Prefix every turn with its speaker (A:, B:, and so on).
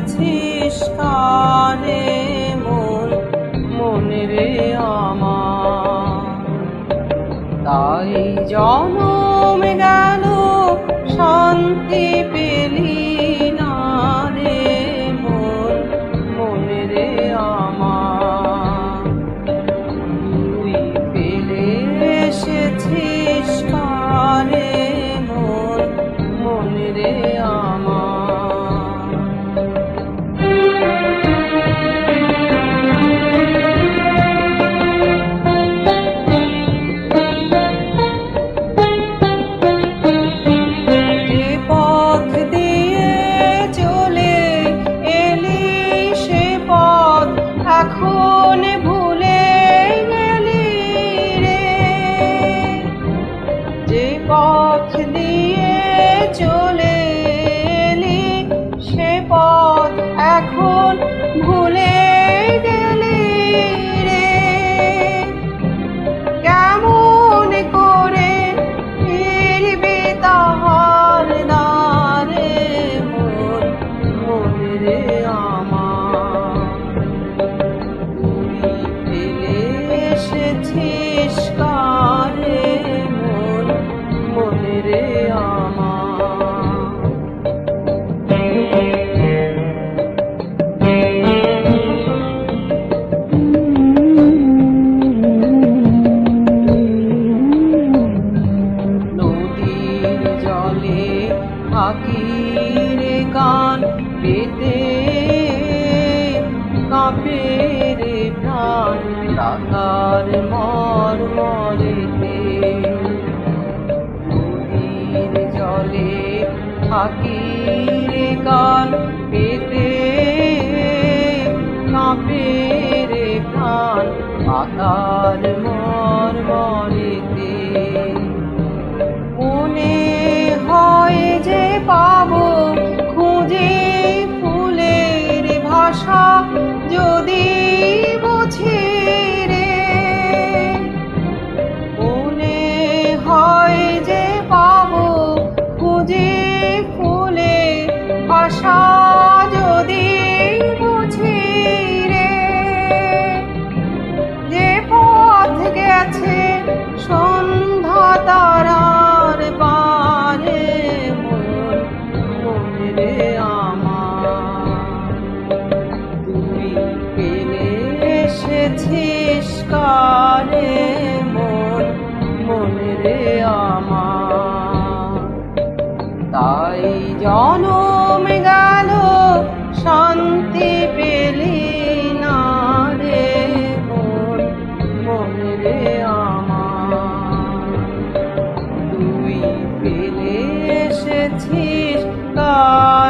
A: এসেছিস কানে মন, মনে রে আমার। তাই জনম গেল শান্তি পেলি না রে মন, মনে রে আমার। তুই পেলে এসেছিস কানে মন, মনে রে আমার। এখন ভুলে গেলি রে, যে পথ দিয়ে চলে এলি সে পথ এখন ভুলে গেলি রে। কেমন করে ফিরবি তাহার দ্বারে মন, মনে রে আমার। এসেছিস কানে মন, মনে রে আমার। নদীর জলে থাকি রে গান পেতে, কাঁপে রে প্রাণ রাধার মর্মরেতে। নদীর জলে থাকি রে গান পেতে, কাঁপে রে প্রাণ রাধার মর্মরেতে। মনে হয় যে পাবো খুঁজে ফুলের ভাষা যদি বুঝি রে। মনে হয় যে পাবো খুঁজে ফুলের ভাষা যদি বুঝি রে। যে পথ গেছে সন্ধ্যা তারার পারে মন, মনে রে আমার। তুই পেলে এসেছিস কানে মন, মনে রে আমার। তাই জনম গেল শান্তি পেলি না রে মন, মনে রে আমার। তুই পেলে এসেছিস কানে